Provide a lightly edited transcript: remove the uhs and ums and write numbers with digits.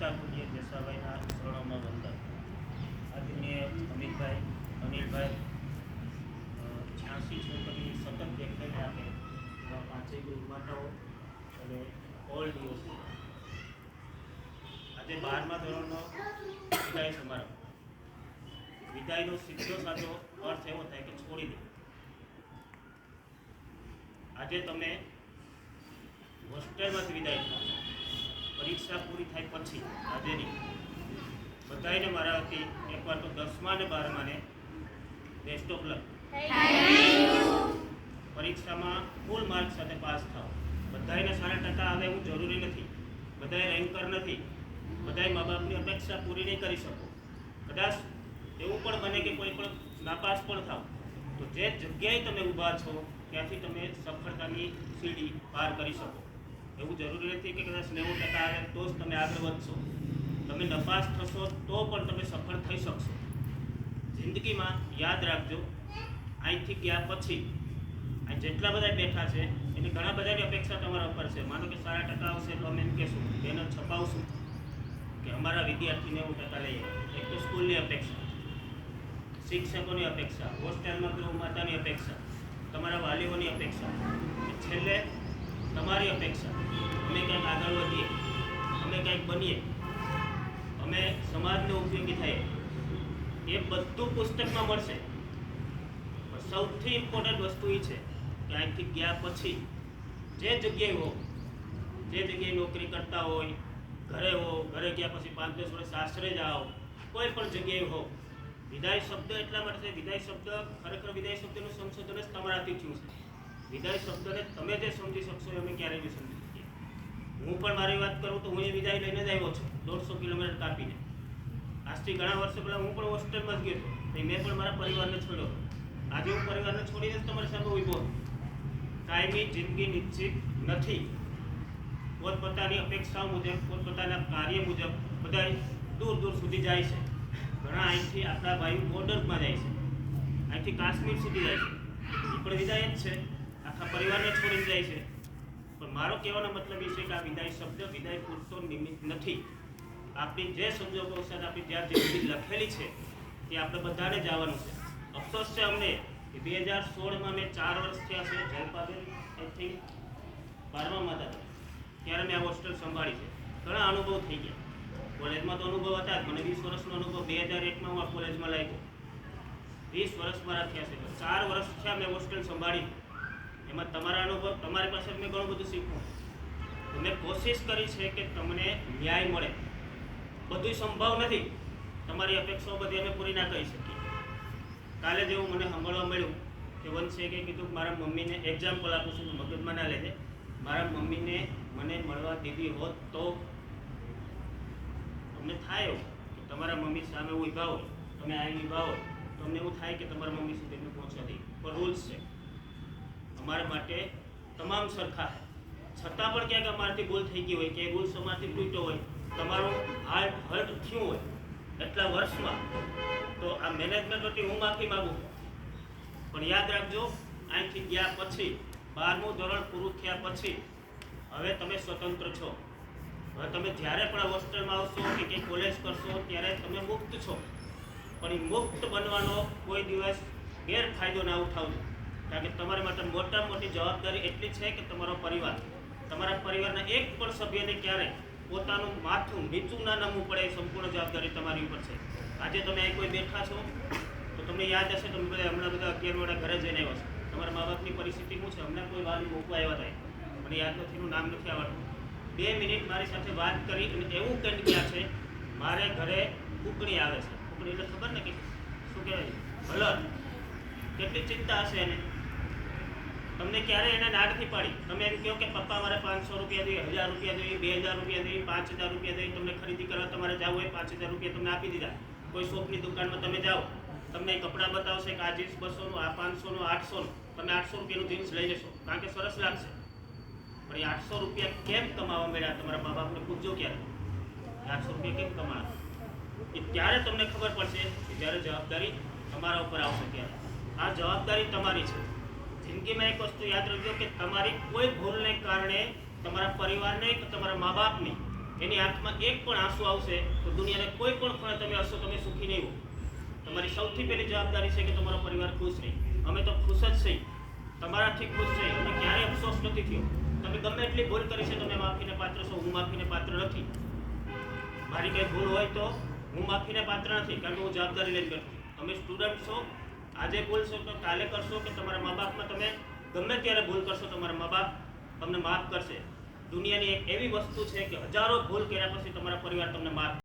પિતા પૂજ્ય જસાભાઈના શરણોમાં વંદન. આદરણીય અમિતભાઈ, અનિલભાઈ, 86 છોકરી સતત દેખાઈને આપે એવા પાંચેય ગુરુ માતાઓ અને ઓલ ડીઓસી. આજે 12મા ધોરણનો વિદાય સમારંભ. વિદાયનો સીધો સાચો અર્થ એવો થાય કે છોડી દે. આજે તમે હોસ્ટેલમાંથી વિદાય થાવ, પરીક્ષા પૂરી થાય પછી, આજે નહીં. બધાને મારા વતી એકવાર તો 10મા અને 12માને બેસ્ટ ઓફ લક. પરીક્ષામાં ફૂલ માર્ક સાથે પાસ થાવ. બધાને 60% આવે એવું જરૂરી નથી. બધાએ રેન્કર નથી. બધાએ મા બાપની અપેક્ષા પૂરી નહીં કરી શકો. કદાચ એવું પણ બને કે કોઈ પણ નાપાસ પણ થાવ, તો જે જગ્યાએ તમે ઊભા છો ત્યાંથી તમે સફળતાની સીડી પાર કરી શકો. એવું જરૂરી નથી કે કદાચ 90% આવે તો જ તમે આગળ વધશો. તમે નપાસ થશો તો પણ તમે સફળ થઈ શકશો. જિંદગીમાં યાદ રાખજો, અહીંથી ગયા પછી આ જેટલા બધા બેઠા છે એની ઘણા બધાની અપેક્ષા તમારા ઉપર છે. માનો કે 60% આવશે તો અમે એમ કહેશું, બેનર છપાવશું કે અમારા વિદ્યાર્થી 90% લઈએ. એક તો સ્કૂલની અપેક્ષા, શિક્ષકોની અપેક્ષા, હોસ્ટેલમાં ગૃહ માતાની અપેક્ષા, તમારા વાલીઓની અપેક્ષા, છેલ્લે તમારી અપેક્ષા. અમે કંઈક આગળ વધીએ, અમે કંઈક બનીએ, અમે સમાજને ઉપયોગી થઈએ. એ બધું પુસ્તકમાં મળશે. પણ સૌથી ઇમ્પોર્ટન્ટ વસ્તુ એ છે કે અહીંથી ગયા પછી જે જગ્યાએ હો, જે જગ્યાએ નોકરી કરતા હોય, ઘરે હો, ઘરે ગયા પછી 5-10 વર્ષ આશરે જાઓ, કોઈ પણ જગ્યાએ હો, વિદાય શબ્દ એટલા માટે છે. વિદાય શબ્દ ખરેખર વિદાય શબ્દનું સંશોધન જ તમારાથી થયું છે. વિદાય શબ્દને તમે જે સમજી શકશો અમે ક્યારેય નહીં સમજી શકીએ. હું પણ મારી વાત કરું તો હું એ વિદાય લઈને જ આવ્યો છું, 150 કિલોમીટર કાપીને. આજથી ઘણા વર્ષો પહેલાં હું પણ હોસ્ટેલમાં જ ગયો હતો. મેં પણ મારા પરિવારને છોડ્યો. આજે હું પરિવારને છોડીને જ તમારી સામે ઊભો. કાયમી જિંદગી નિશ્ચિત નથી. પોતપોતાની અપેક્ષાઓ મુજબ, પોતપોતાના કાર્ય મુજબ બધા દૂર દૂર સુધી જાય છે. ઘણા અહીંથી આપણા ભાઈઓ બોર્ડરમાં જાય છે, અહીંથી કાશ્મીર સુધી જાય છે. એ પણ વિદાય જ છે, આખા પરિવારને છોડીને જાય છે. પણ મારો કહેવાનો મતલબ એ છે કે આ વિદાય શબ્દ વિદાય પૂરતો નિમિત્ત નથી. આપણી જે સંજોગો સાથે આપણી જ્યાં જિંદગી લખેલી છે તે આપણે બધાને જવાનું છે. અફસોસ છે અમને કે 2016માં મેં 4 વર્ષ થયા છે. જલપાબેન આઈ થિંક 12મામાં હતા ત્યારે મેં આ હોસ્ટેલ સંભાળી છે. ઘણા અનુભવ થઈ ગયા. કોલેજમાં તો અનુભવ હતા જ. મને 20 વર્ષનો અનુભવ 2001માં હું આ કોલેજમાં લાગ્યો. 20 વર્ષ મારા થયા છે. 4 વર્ષ થયા મેં હોસ્ટેલ સંભાળી. એમાં તમારા અનુભવ, તમારી પાસે મેં ઘણું બધું શીખવું. મેં કોશિશ કરી છે કે તમને ન્યાય મળે. બધું સંભવ નથી. તમારી અપેક્ષાઓ બધી અમે પૂરી ના કરી શકીએ. કાલે જેવું મને સાંભળવા મળ્યું કે વંશે કે કીધું કે મારા મમ્મીને, એક્ઝામ્પલ આપું છું, મગજમાં ના લેજે, મારા મમ્મીને મને મળવા દીધી હોત તો તમને થાય એવું કે તમારા મમ્મી સામે ઊભા હોય, તમે અહીં ઊભા હોય, તો અમને એવું થાય કે તમારા મમ્મી સુધી એમને પહોંચવા દઈએ. પણ રૂલ્સ છે અમારા માટે, તમામ સરખા. છતાં પણ ક્યાંક અમારાથી ભૂલ થઈ ગઈ હોય કે રૂલ્સ અમારાથી તૂટ્યો હોય, તમારું હર્ટ થયું હોય એટલા વર્ષમાં, તો આ મેનેજમેન્ટ વતી હું માફી માગું. પણ યાદ રાખજો, અહીંથી ગયા પછી, 12મું ધોરણ પૂરું થયા પછી હવે તમે સ્વતંત્ર છો. હવે તમે જ્યારે પણ હોસ્ટેલમાં આવશો કે કંઈ કોલેજ કરશો ત્યારે તમે મુક્ત છો. પણ એ મુક્ત બનવાનો કોઈ દિવસ ગેરફાયદો ના ઉઠાવજો. કારણ કે તમારા માટે મોટામાં મોટી જવાબદારી એટલી છે કે તમારો પરિવાર, તમારા પરિવારના એક પણ સભ્યને ક્યારેય પોતાનું માથું નીચું ના નમવું પડે, એ સંપૂર્ણ જવાબદારી તમારી ઉપર છે. આજે તમે અહીં કોઈ બેઠા છો તો તમને યાદ હશે, તમે બધા હમણાં બધા 11 વાળા ઘરે જઈને આવ્યા છો. તમારા મા બાપની પરિસ્થિતિ શું છે? હમણાં કોઈ વાલી મૂકવા આવ્યા હતા, મને યાદ નથી, એનું નામ નથી આવડતું. 2 મિનિટ મારી સાથે વાત કરી અને એવું કંઈ ગયા છે, મારે ઘરે કૂકણી આવે છે. કૂકણી એટલે ખબર ને કે શું કહેવાય, હલર. કેટલી ચિંતા હશે એને. તમને ક્યારેય એને ના નથી પાડી. તમે એમ કહો કે પપ્પા મારે 500 રૂપિયા જોઈએ, 1000 રૂપિયા જોઈએ, 2000 રૂપિયા જોઈએ, 5000 રૂપિયા જોઈએ, તમને ખરીદી કરવા તમારે જવું હોય, 5000 રૂપિયા તમને આપી દીધા. કોઈ શોપની દુકાનમાં તમે જાઓ, તમને કપડાં બતાવશે કે આ જીન્સ 200નું, આ 500નું, 800નું, તમે 800 રૂપિયાનું જીન્સ લઈ લેશો કારણ કે સરસ લાગશે. પણ એ 800 રૂપિયા કેમ કમાવા મળ્યા તમારા મા બાપને પૂછજો. ક્યારે 800 રૂપિયા કેમ કમાયા? એ ત્યારે તમને ખબર પડશે કે જ્યારે જવાબદારી તમારા ઉપર આવશે. ત્યારે આ જવાબદારી તમારી છે. જિંદગીમાં એક વસ્તુ યાદ રાખજો કે તમારી કોઈ ભૂલને કારણે તમારા પરિવારને કે તમારા મા બાપની એની આંખમાં એક પણ આંસુ આવશે તો દુનિયાને કોઈ પણ ખૂણે તમે હશો, તમે સુખી નહીં હો. તમારી સૌથી પહેલી જવાબદારી છે કે તમારો પરિવાર ખુશ રહે. અમે તો ખુશ જ છીએ, તમારાથી ખુશ છીએ. અમને ક્યારેય અફસોસ નથી થયો. તમે ગમે એટલી ભૂલ કરી છે તમે માફીને પાત્ર છો, હું માફીને પાત્ર નથી. મારી કંઈ ભૂલ હોય તો હું માફીને પાત્ર નથી, કારણ કે હું જવાબદારી લઈને બેઠો છું. તમે સ્ટુડન્ટ છો, આજે બોલશો તો કાલે કરશો કે તમારા મા બાપમાં તમે ગમે ત્યારે ભૂલ કરશો, તમારા મા બાપ તમને માફ કરશે. દુનિયાની એક એવી વસ્તુ છે કે હજારો ભૂલ કર્યા પછી તમારા પરિવાર તમને માફ